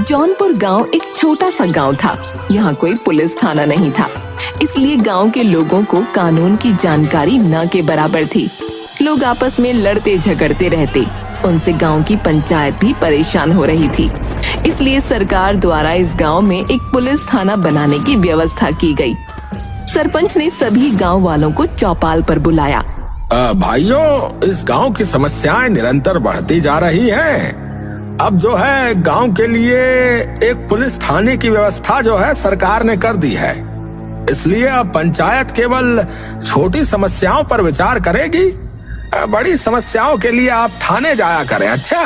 जौनपुर गांव एक छोटा सा गांव था। यहाँ कोई पुलिस थाना नहीं था, इसलिए गांव के लोगों को कानून की जानकारी न के बराबर थी। लोग आपस में लड़ते झगड़ते रहते, उनसे गांव की पंचायत भी परेशान हो रही थी। इसलिए सरकार द्वारा इस गांव में एक पुलिस थाना बनाने की व्यवस्था की गई। सरपंच ने सभी गांव वालों को चौपाल पर बुलाया। भाइयों, इस गांव की समस्याएं निरंतर बढ़ती जा रही हैं। अब जो है गांव के लिए एक पुलिस थाने की व्यवस्था जो है सरकार ने कर दी है। इसलिए अब पंचायत केवल छोटी समस्याओं पर विचार करेगी। बड़ी समस्याओं के लिए आप थाने जाया करें। अच्छा,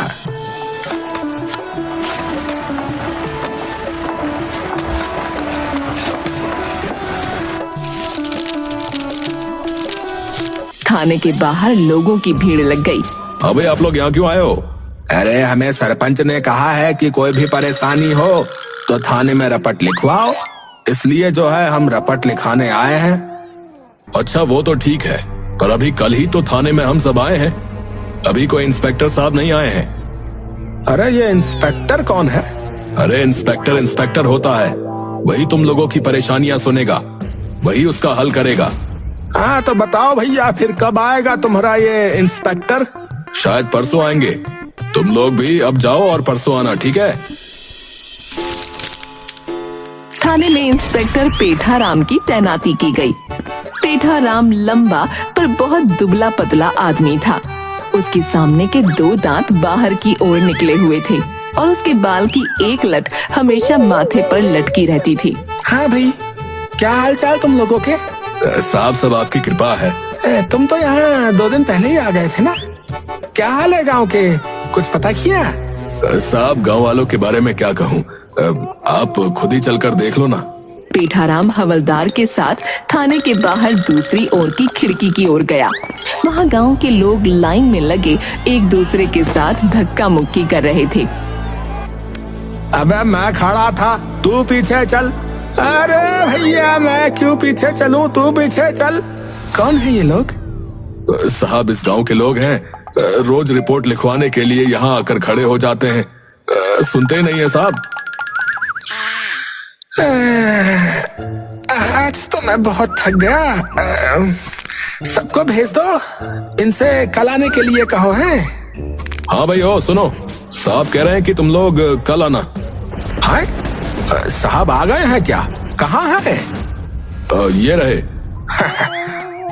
थाने के बाहर लोगों की भीड़ लग गई। अबे आप लोग यहाँ क्यों आए हो? अरे हमें सरपंच ने कहा है कि कोई भी परेशानी हो तो थाने में रपट लिखवाओ, इसलिए जो है हम रपट लिखाने आए हैं। अच्छा, वो तो ठीक है, पर अभी कल ही तो थाने में हम सब आए हैं। अभी कोई इंस्पेक्टर साहब नहीं आए हैं। अरे ये इंस्पेक्टर कौन है? अरे इंस्पेक्टर होता है, वही तुम लोगों की परेशानियां सुनेगा, वही उसका हल करेगा। हाँ तो बताओ भैया, फिर कब आएगा तुम्हारा ये इंस्पेक्टर? शायद परसों आएंगे। तुम लोग भी अब जाओ और परसों आना, ठीक है? थाने में इंस्पेक्टर पेठाराम की तैनाती की गई। पेठाराम लंबा पर बहुत दुबला पतला आदमी था। उसके सामने के 2 दांत बाहर की ओर निकले हुए थे और उसके बाल की एक लट हमेशा माथे पर लटकी रहती थी। हाँ भाई, क्या हाल चाल तुम लोगों के? साहब सब आपकी कृपा है। तुम तो यहाँ 2 दिन पहले ही आ गए थे ना? क्या हाल है गांव के, कुछ पता किया? साहब गांव वालों के बारे में क्या कहूँ, आप खुद ही चलकर देख लो ना। पेठाराम हवलदार के साथ थाने के बाहर दूसरी ओर की खिड़की की ओर गया। वहाँ गांव के लोग लाइन में लगे एक दूसरे के साथ धक्का मुक्की कर रहे थे। अबे मैं खड़ा था, तू पीछे चल। अरे भैया, मैं क्यों पीछे चलूं, तू पीछे चल। कौन है ये लोग? साहब इस गांव के लोग हैं, रोज रिपोर्ट लिखवाने के लिए यहाँ आकर खड़े हो जाते हैं। सुनते नहीं है साहब। आज तो मैं बहुत थक गया। सबको भेज दो, इनसे कल आने के लिए कहो है। हाँ भाई, हो सुनो, साहब कह रहे हैं कि तुम लोग कल आना। हाँ साहब आ गए हैं क्या? कहाँ है? ये रहे।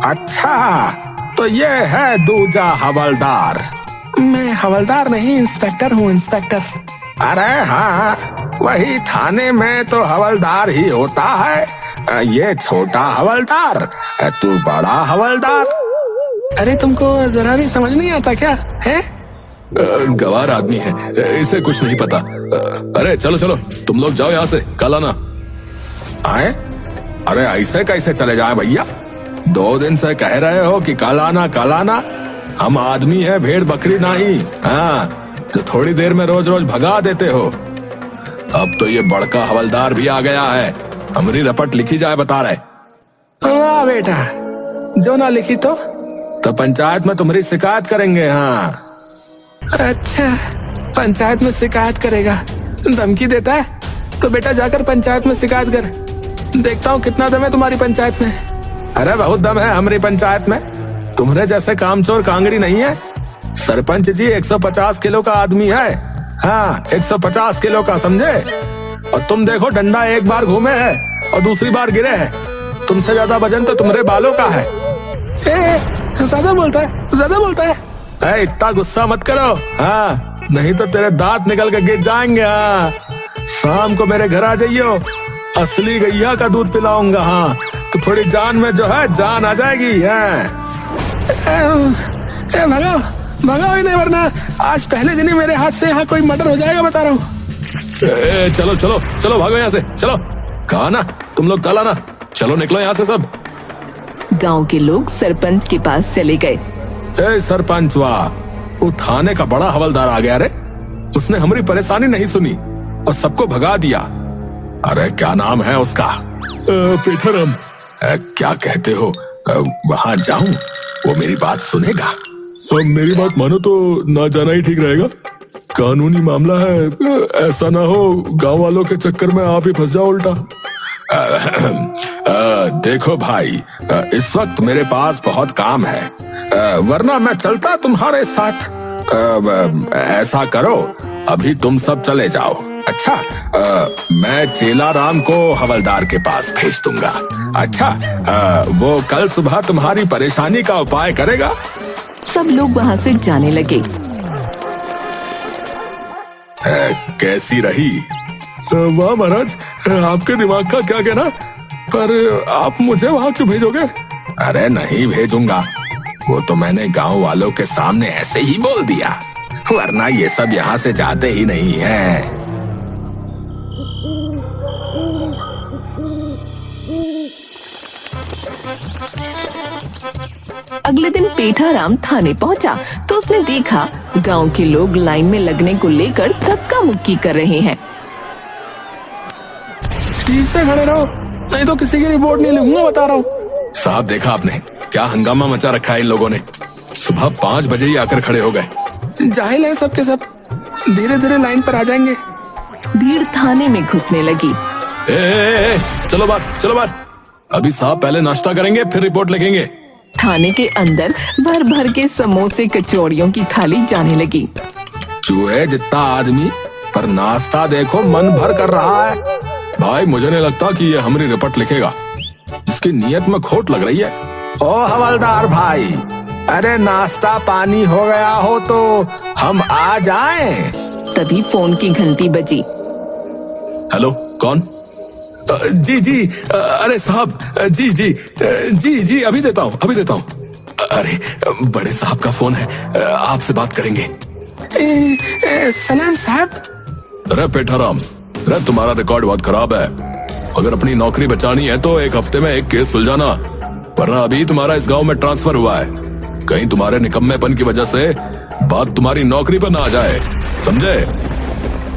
अच्छा, तो ये है दूजा हवलदार। मैं हवलदार नहीं, इंस्पेक्टर हूँ, इंस्पेक्टर। अरे हाँ, वही थाने में तो हवलदार ही होता है। ये छोटा हवलदार, तू बड़ा हवलदार। अरे तुमको जरा भी समझ नहीं आता क्या है? गवार आदमी है, इसे कुछ नहीं पता। अरे चलो चलो, तुम लोग जाओ यहाँ से, कल आना। आए? अरे ऐसे कैसे चले जाए भैया? 2 दिन से कह रहे हो कि कल आना कल आना। हम आदमी है, भेड़ बकरी नहीं। हाँ, तो थोड़ी देर में रोज रोज भगा देते हो। अब तो ये बड़का हवलदार भी आ गया है, हमारी रपट लिखी जाए बता रहे। वाह बेटा, जो ना लिखी तो पंचायत में तुम्हारी शिकायत करेंगे। हाँ अच्छा, पंचायत में शिकायत करेगा? धमकी देता है? तो बेटा जाकर पंचायत में शिकायत कर, देखता हूँ कितना दम है तुम्हारी पंचायत में। अरे बहुत दम है हमारी पंचायत में, तुम्हारे जैसे कामचोर कांगड़ी नहीं है। सरपंच जी 150 किलो का आदमी है। हाँ 150 किलो का, समझे? और तुम देखो, डंडा एक बार घूमे है और दूसरी बार गिरे है। तुमसे ज्यादा वजन तो तुम्हारे बालों का है। ज्यादा बोलता है, ज्यादा बोलता है। इतना गुस्सा मत करो, हाँ, नहीं तो तेरे दांत निकल के गिर जाएंगे। हाँ, शाम को मेरे घर आ जाइयो, असली गैया का दूध पिलाऊंगा। हाँ, तो थोड़ी जान में जो है जान आ जाएगी। भगाओ भगाओ इन्हें, वरना आज पहले दिन ही मेरे हाथ से यहाँ कोई मर्डर हो जाएगा, बता रहा हूँ। चलो चलो चलो, भागो यहाँ से, चलो। कहा ना तुम लोग कल आना, चलो निकलो यहाँ से सब। गांव के लोग सरपंच के पास चले गए। सरपंच, वाह, वो थाने का बड़ा हवलदार आ गया रे। उसने हमारी परेशानी नहीं सुनी और सबको भगा दिया। अरे क्या नाम है उसका? पेठाराम। क्या कहते हो, वहाँ जाऊं? वो मेरी बात सुनेगा? मेरी बात मानो तो ना जाना ही ठीक रहेगा। कानूनी मामला है, ऐसा ना हो गांव वालों के चक्कर में आप ही फंस जाओ उल्टा। देखो भाई, इस वक्त मेरे पास बहुत काम है, वरना मैं चलता तुम्हारे साथ। ऐसा करो, अभी तुम सब चले जाओ। अच्छा, मैं चेला राम को हवलदार के पास भेज दूंगा। अच्छा, वो कल सुबह तुम्हारी परेशानी का उपाय करेगा। सब लोग वहाँ से जाने लगे। कैसी रही? वाह महाराज, आपके दिमाग का क्या कहना, पर आप मुझे वहाँ क्यों भेजोगे? अरे नहीं भेजूंगा, वो तो मैंने गांव वालों के सामने ऐसे ही बोल दिया, वरना ये सब यहाँ से जाते ही नहीं है। अगले दिन पेठाराम थाने पहुंचा तो उसने देखा गांव के लोग लाइन में लगने को लेकर धक्का मुक्की कर रहे हैं। ठीक से खड़े रहो, नहीं तो किसी की रिपोर्ट नहीं लिखूंगा, बता रहा हूँ। साहब देखा आपने क्या हंगामा मचा रखा है इन लोगों ने, सुबह 5 बजे ही आकर खड़े हो गए। जाहिल है सबके सब, धीरे धीरे लाइन पर आ जाएंगे। भीड़ थाने में घुसने लगी। चलो बाहर, चलो बाहर, अभी साहब पहले नाश्ता करेंगे फिर रिपोर्ट लिखेंगे। थाने के अंदर भर भर के समोसे कचौड़ियों की थाली जाने लगी। चूहे जितना आदमी, पर नाश्ता देखो मन भर कर रहा है। भाई मुझे नहीं लगता कि ये हमारी रिपोर्ट लिखेगा, इसकी नीयत में खोट लग रही है। ओ हवलदार भाई, अरे नाश्ता पानी हो गया हो तो हम आ जाएं। तभी फोन की घंटी बजी। हेलो, कौन? जी जी, अरे साहब, जी जी जी जी, अभी देता हूँ, अभी देता हूँ। अरे बड़े साहब का फोन है, आपसे बात करेंगे। सलाम साहब। अरे पेठाराम, अरे तुम्हारा रिकॉर्ड बहुत खराब है, अगर अपनी नौकरी बचानी है तो 1 हफ्ते में एक केस सुलझाना, वरना अभी तुम्हारा इस गांव में ट्रांसफर हुआ है, कहीं तुम्हारे निकम्मेपन की वजह से बात तुम्हारी नौकरी पर ना आ जाए, समझे?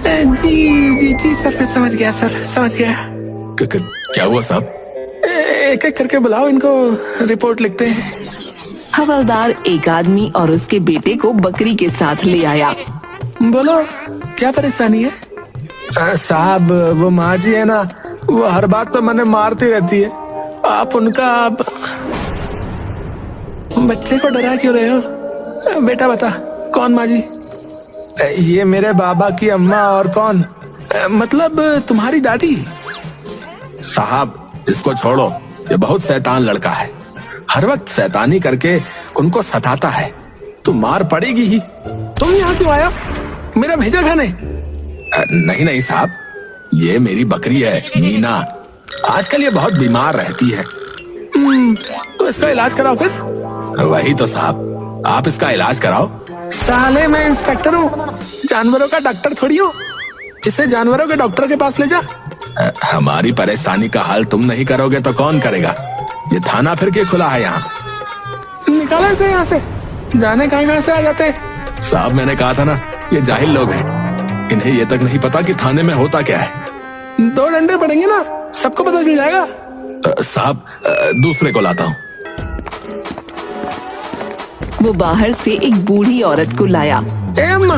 जी जी जी सर, मैं समझ गया सर, समझ गया। क्या हुआ साहब? एक एक करके बुलाओ इनको, रिपोर्ट लिखते हैं। हवलदार एक आदमी और उसके बेटे को बकरी के साथ ले आया। बोलो क्या परेशानी है? साहब वो माँ जी है ना, वो हर बात पे मैंने मारती रहती है, आप उनका बच्चे को डरा क्यों रहे हो? बेटा बता, कौन माँ जी? ये मेरे बाबा की अम्मा। और कौन? मतलब तुम्हारी दादी? साहब इसको छोड़ो, ये बहुत शैतान लड़का है, हर वक्त शैतानी करके उनको सताता है, तो मार पड़ेगी ही। तुम यहाँ क्यों आया, मेरा भेजा खाने? नहीं नहीं साहब, ये मेरी बकरी है मीना, आजकल ये बहुत बीमार रहती है। तो इसका इलाज कराओ फिर। वही तो साहब, आप इसका इलाज कराओ। साले मैं इंस्पेक्टर हूँ, जानवरों का डॉक्टर थोड़ी हूँ, इसे जानवरों के डॉक्टर के पास ले जा। हमारी परेशानी का हल तुम नहीं करोगे तो कौन करेगा? ये थाना फिर के खुला है यहाँ, निकालो इसे यहाँ से, जाने कहाँ से आ जाते हैं। साहब मैंने कहा था ना, ये जाहिल लोग हैं, इन्हें ये तक नहीं पता कि थाने में होता क्या है। 2 डंडे पड़ेंगे ना, सबको पता चल जाएगा। साहब दूसरे को लाता हूँ। वो बाहर से एक बूढ़ी औरत को लाया। ए अम्मा,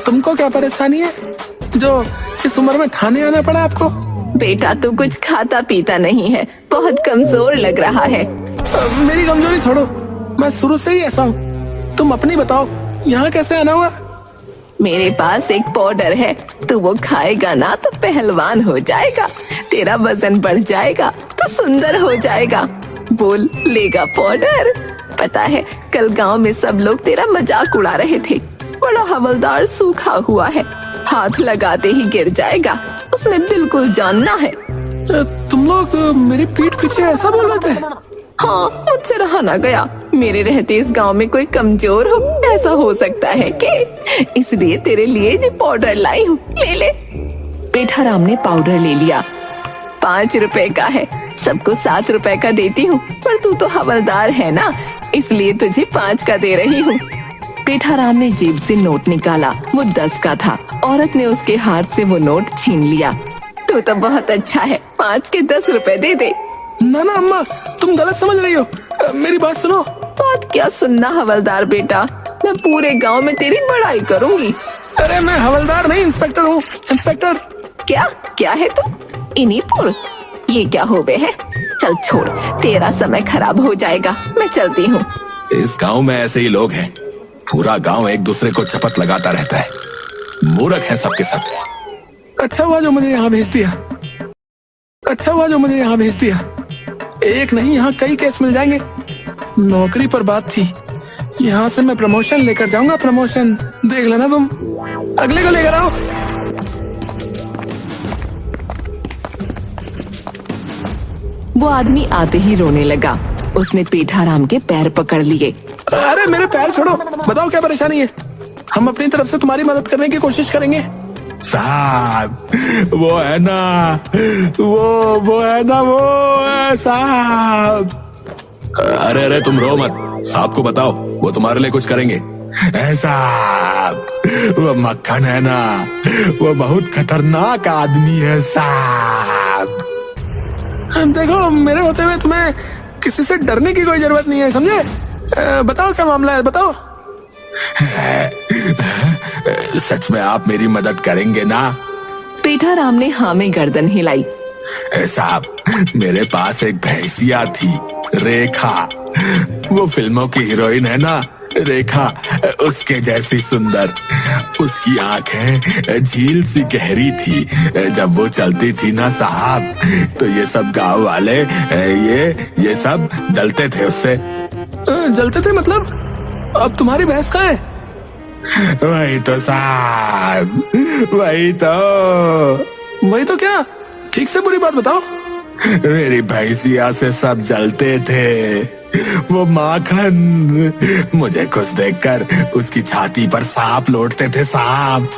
तुमको क्या परेशानी है जो इस उम्र में थाने आना पड़ा आपको? बेटा तो कुछ खाता पीता नहीं है, बहुत कमजोर लग रहा है। मेरी कमजोरी छोड़ो, मैं शुरू से ही ऐसा हूँ, तुम अपनी बताओ, यहाँ कैसे आना हुआ? मेरे पास एक पाउडर है, तो वो खाएगा ना तो पहलवान हो जाएगा, तेरा वजन बढ़ जाएगा तो सुंदर हो जाएगा। बोल लेगा पाउडर? पता है कल गांव में सब लोग तेरा मजाक उड़ा रहे थे, बड़ा हवलदार सूखा हुआ है, हाथ लगाते ही गिर जाएगा, उसने बिल्कुल जानना है। तुम लोग मेरी पीठ पीछे ऐसा बोल रहे थे? हाँ, मुझसे रहा ना गया, मेरे रहते इस गांव में कोई कमजोर हो ऐसा हो सकता है कि, इसलिए तेरे लिए ये पाउडर लाई हूँ, ले ले। पेठाराम ने पाउडर ले लिया। 5 रुपए का है, सबको 7 रुपए का देती हूँ, पर तू तो हवलदार है ना, इसलिए तुझे 5 का दे रही हूँ। पेठाराम ने जेब से नोट निकाला, वो 10 का था। औरत ने उसके हाथ से वो नोट छीन लिया। तू तो बहुत अच्छा है, 5 के 10 रुपए दे दे। ना ना अम्मा, तुम गलत समझ रही हो, मेरी बात सुनो। बात क्या सुनना हवलदार बेटा, मैं पूरे गांव में तेरी बड़ाई करूंगी। अरे मैं हवलदार नहीं इंस्पेक्टर हूँ, इंस्पेक्टर। क्या क्या है तू? इनीपुर? ये क्या हो गए है? चल छोड़, तेरा समय खराब हो जाएगा, मैं चलती हूँ। इस गांव में ऐसे ही लोग हैं, पूरा गांव एक दूसरे को चपत लगाता रहता है, मूर्ख हैं सबके सब। अच्छा हुआ जो मुझे यहाँ भेज दिया, अच्छा हुआ जो मुझे यहाँ भेज दिया। एक नहीं यहाँ कई केस मिल जाएंगे। नौकरी पर बात थी, यहाँ से मैं प्रमोशन लेकर जाऊंगा, प्रमोशन देख लेना तुम। अगले को लेकर आओ। वो आदमी आते ही रोने लगा। उसने पेठाराम के पैर पकड़ लिए। अरे मेरे पैर छोड़ो, बताओ क्या परेशानी है? हम अपनी तरफ से तुम्हारी मदद करने की कोशिश करेंगे। साहब वो है ना, वो है ना, वो है साहब। अरे अरे तुम रो मत, साहब को बताओ, वो तुम्हारे लिए कुछ करेंगे। साहब वो मक्खन है ना, वो बहुत खतरनाक आदमी है साहब। देखो मेरे होते हुए तुम्हें किसी से डरने की कोई जरूरत नहीं है, समझे? बताओ क्या मामला है, बताओ। सच में आप मेरी मदद करेंगे ना? पेठाराम ने हाँ में गर्दन हिलाई। साहब मेरे पास एक भैंसिया थी, रेखा। वो फिल्मों की हीरोइन है ना, रेखा, उसके जैसी सुंदर। उसकी आंखें झील सी गहरी थी। जब वो चलती थी ना साहब, तो ये सब गांव वाले ये सब जलते थे उससे। जलते थे मतलब? अब तुम्हारी भैंस कहाँ है? वही तो साहब, वही तो क्या? ठीक से पूरी बात बताओ। मेरी भैंसिया से सब जलते थे। वो माखन, मुझे खुश देखकर उसकी छाती पर सांप लौटते थे सांप।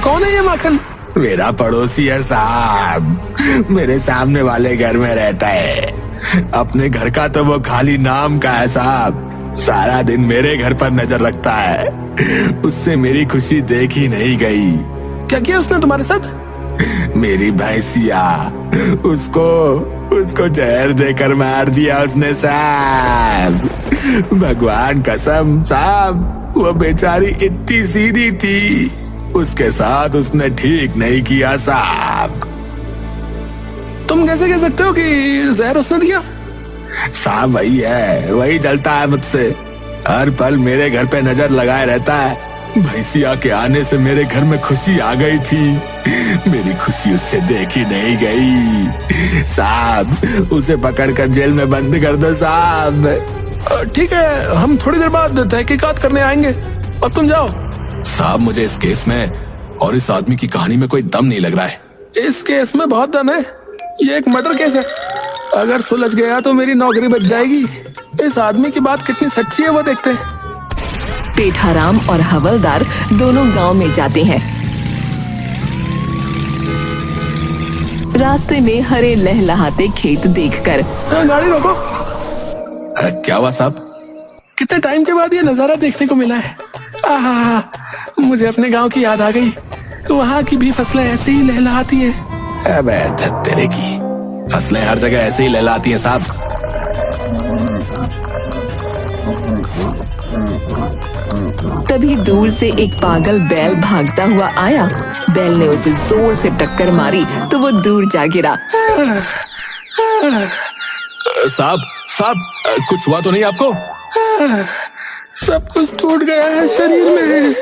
कौन है ये माखन? मेरा पड़ोसी है साहब, मेरे सामने वाले घर में रहता है। अपने घर का तो वो खाली नाम का है साहब, सारा दिन मेरे घर पर नजर रखता है। उससे मेरी खुशी देखी नहीं गई। क्या किया उसने तुम्हारे साथ? मेरी भैंसिया, उसको जहर देकर मार दिया उसने साहब। भगवान कसम साहब, वो बेचारी इतनी सीधी थी, उसके साथ उसने ठीक नहीं किया साहब। तुम कैसे कह सकते हो कि जहर उसने दिया? साहब वही है, वही जलता है मुझसे, हर पल मेरे घर पे नजर लगाए रहता है। भैंसिया के आने से मेरे घर में खुशी आ गई थी, मेरी खुशी उससे देखी नहीं गई साहब। उसे पकड़कर जेल में बंद कर दो साहब। ठीक है, हम थोड़ी देर बाद तहकीकात करने आएंगे, और तुम जाओ। साहब मुझे इस केस में और इस आदमी की कहानी में कोई दम नहीं लग रहा है। इस केस में बहुत दम है, ये एक मर्डर केस है। अगर सुलझ गया तो मेरी नौकरी बच जाएगी। इस आदमी की बात कितनी सच्ची है वो देखते हैं। पेठाराम और हवलदार दोनों गांव में जाते हैं। रास्ते में हरे लहलहाते खेत देखकर गाड़ी रोको। क्या हुआ साहब? कितने टाइम के बाद ये नजारा देखने को मिला है। आहा, मुझे अपने गांव की याद आ गई। वहाँ की भी फसलें ऐसे ही लहलहाती हैं। अबे तेरे की फसलें हर जगह ऐसे ही लहलहाती हैं साहब। तभी दूर से एक पागल बैल भागता हुआ आया। बैल ने उसे जोर से टक्कर मारी तो वो दूर जा गिरा। साहब कुछ हुआ तो नहीं आपको? सब कुछ टूट गया है शरीर में।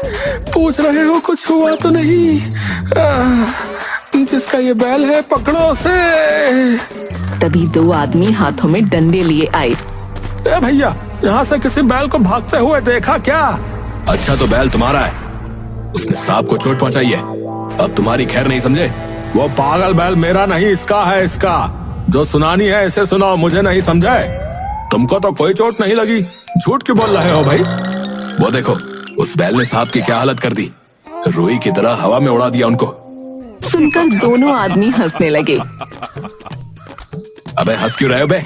पूछ रहे हो कुछ हुआ तो नहीं? जिसका ये बैल है पकड़ो उसे। तभी दो आदमी हाथों में डंडे लिए आए। भैया, यहाँ से किसी बैल को भागते हुए देखा क्या? अच्छा तो बैल तुम्हारा है, उसने सांप को चोट पहुंचाई है, अब तुम्हारी खैर नहीं समझे? वो पागल बैल मेरा नहीं, इसका है। इसका जो सुनानी है इसे सुनाओ, मुझे नहीं समझे? तुमको तो कोई चोट नहीं लगी, झूठ क्यों बोल रहे हो भाई? वो देखो, उस बैल ने सांप की क्या हालत कर दी, रुई की तरह हवा में उड़ा दिया उनको। सुनकर दोनों आदमी हंसने लगे। अबे हंस क्यों रहे हो बे?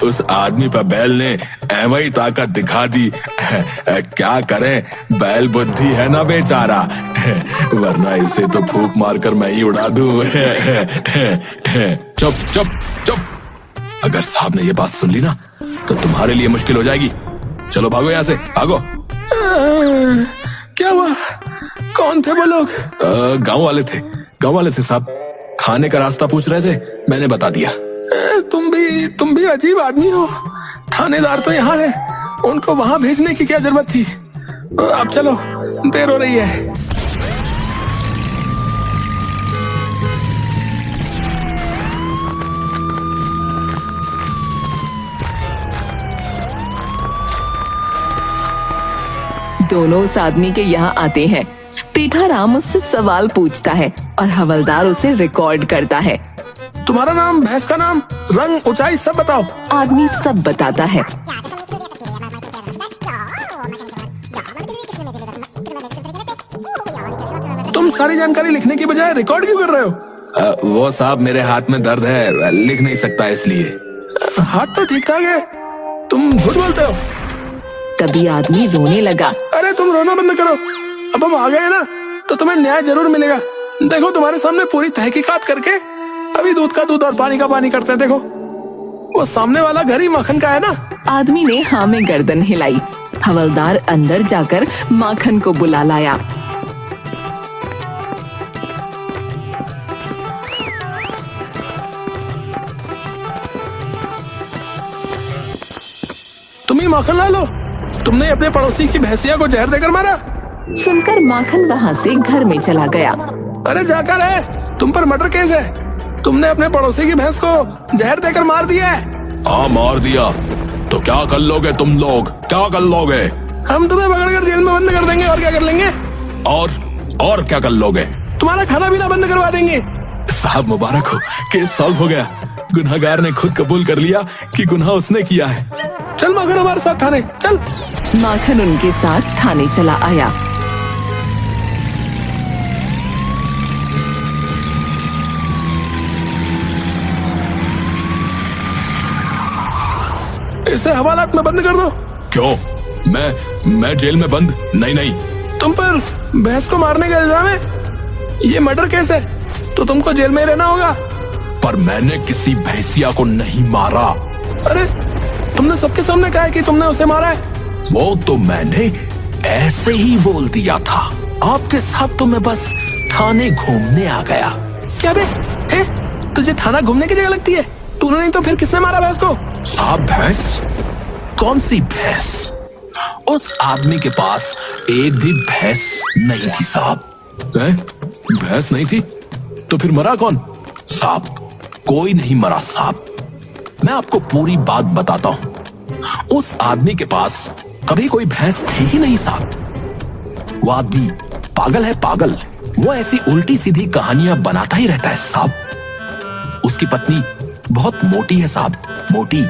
उस आदमी पर बैल ने ऐवही ताकत दिखा दी। क्या करें, बैल बुद्धि है ना बेचारा, वरना इसे तो फूंक मारकर मैं ही उड़ा दूं। चुप चुप चुप, अगर साहब ने ये बात सुन ली ना तो तुम्हारे लिए मुश्किल हो जाएगी। चलो भागो यहाँ से, भागो। क्या हुआ? कौन थे वो लोग? गांव वाले थे साहब। खाने का रास्ता पूछ रहे थे, मैंने बता दिया। तुम भी अजीब आदमी हो। थानेदार तो यहाँ है, उनको वहां भेजने की क्या जरूरत थी? अब चलो, देर हो रही है। दोनों उस आदमी के यहाँ आते हैं। पेठाराम उससे सवाल पूछता है और हवलदार उसे रिकॉर्ड करता है। तुम्हारा नाम, भैंस का नाम, रंग, ऊंचाई सब बताओ। आदमी सब बताता है। तुम सारी जानकारी लिखने की बजाय रिकॉर्ड क्यों कर रहे हो? वो साहब, मेरे हाथ में दर्द है, लिख नहीं सकता इसलिए। हाथ तो ठीक ठाक है, तुम झूठ बोलते हो। तभी आदमी रोने लगा। अरे तुम रोना बंद करो, अब हम आ गए ना तो तुम्हें न्याय जरूर मिलेगा। देखो, तुम्हारे सामने पूरी तहकीकात करके अभी दूध का दूध और पानी का पानी करते हैं। देखो, वो सामने वाला घर ही माखन का है ना। आदमी ने हाँ में गर्दन हिलाई। हवलदार अंदर जाकर माखन को बुला लाया। तुम ही माखन ला लो। तुमने अपने पड़ोसी की भैंसिया को जहर देकर मारा। सुनकर माखन वहाँ से घर में चला गया। अरे जाकर है, तुम पर मर्डर केस है। तुमने अपने पड़ोसी की भैंस को जहर देकर मार दिया है। हाँ, मार दिया तो क्या कर लोगे तुम लोग? क्या कर लोगे? हम तुम्हें पकड़कर जेल में बंद कर देंगे। और क्या कर लेंगे? और क्या कर लोगे? तुम्हारा खाना पीना बंद करवा देंगे। साहब मुबारक हो, केस सॉल्व हो गया। गुनहगार ने खुद कबूल कर लिया कि गुनाह उसने किया है। चल माखन, हमारे साथ थाने चल। माखन उनके साथ थाने चला आया। इसे हवालात में बंद कर दो। क्यों? मैं जेल में बंद? नहीं। तुम पर भैंस को मारने का इल्जाम है। ये मर्डर केस है तो तुमको जेल में रहना होगा। पर मैंने किसी भैंसिया को नहीं मारा। अरे तुमने सबके सामने कहा है कि तुमने उसे मारा है। वो तो मैंने ऐसे ही बोल दिया था। आपके साथ तो मैं बस थाने घूमने आ गया। क्या बे? तुझे थाना घूमने की जगह लगती है? तूने नहीं तो फिर किसने मारा भैंस को? साहब, भैंस? कौन सी भैंस? उस आदमी के पास एक भी भैंस नहीं थी साहब। भैंस नहीं थी तो फिर मरा कौन? साहब, कोई नहीं मरा साहब। मैं आपको पूरी बात बताता हूँ। उस आदमी के पास कभी कोई भैंस थी ही नहीं साहब। वो आदमी पागल है, पागल। वो ऐसी उल्टी सीधी कहानियां बनाता ही रहता है साहब। उसकी पत्नी बहुत मोटी है साहब, मोटी।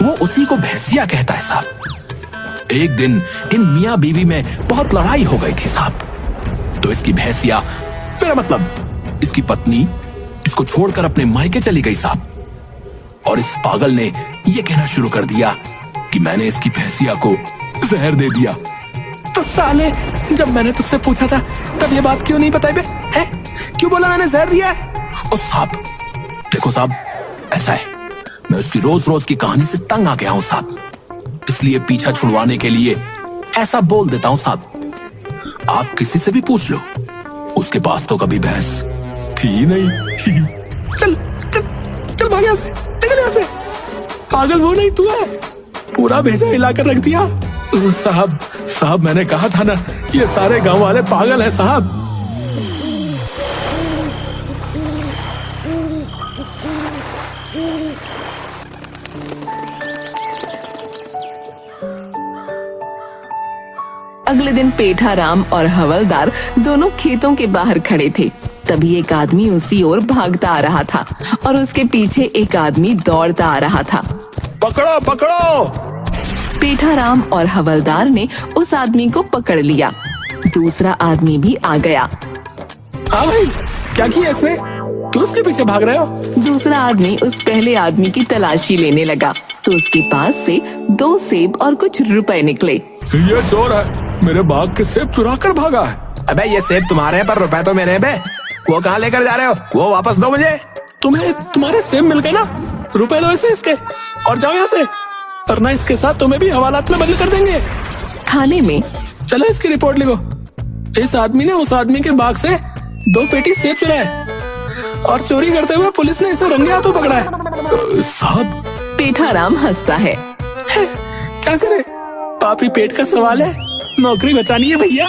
वो उसी को भैंसिया कहता है साहब। एक दिन इन मियां बीवी में बहुत लड़ाई हो गई थी साहब। तो इसकी भैंसिया, मेरा मतलब इसकी पत्नी, इसको छोड़कर अपने मायके चली गई साहब। और इस पागल ने यह कहना शुरू कर दिया कि मैंने इसकी भैंसिया को जहर दे दिया। तो साले, जब मैंने तुझसे पूछा था तब ये बात क्यों नहीं बताई बे? है? क्यों बोला मैंने जहर दिया है? और साहब, देखो साहब, ऐसा है, मैं उसकी रोज रोज की कहानी से तंग आ गया हूं साहब। इसलिए पीछा छुड़वाने के लिए ऐसा बोल देता हूं साहब। आप किसी से भी पूछ लो, उसके पास तो कभी भैंस थी नहीं। चल भाग यहाँ से, निकल यहाँ से। पागल वो नहीं, तू है। पूरा भेजा हिलाकर रख दिया। साहब, मैंने कहा था ना, ये सारे गांव वाले पागल है साहब। अगले दिन पेठाराम और हवलदार दोनों खेतों के बाहर खड़े थे। तभी एक आदमी उसी ओर भागता आ रहा था और उसके पीछे एक आदमी दौड़ता आ रहा था। पकड़ो पकड़ो! पेठाराम और हवलदार ने उस आदमी को पकड़ लिया। दूसरा आदमी भी आ गया। हाँ भाई, क्या किया इसने? क्यों उसके पीछे भाग रहे हो? दूसरा आदमी उस पहले आदमी की तलाशी लेने लगा तो उसके पास से 2 सेब और कुछ रुपए निकले। ये चोर है, मेरे बाग के सेब चुरा कर भागा है। अबे ये सेब तुम्हारे हैं पर रुपए तो मेरे हैं बे। वो कहाँ लेकर जा रहे हो? वो वापस दो मुझे। तुम्हारे सेब मिल गए ना, रुपए दो इसे इसके और जाओ यहाँ से, वरना इसके साथ तुम्हें भी हवालात में बदल कर देंगे। थाने में चलो इसकी रिपोर्ट लिखो। इस आदमी ने उस आदमी के बाग से 2 पेटी सेब चुराए और चोरी करते हुए पुलिस ने इसे रंगे हाथों पकड़ा है। साहब, पेठाराम हंसता है। क्या करे, पापी पेट का सवाल है, नौकरी बचानी है भैया।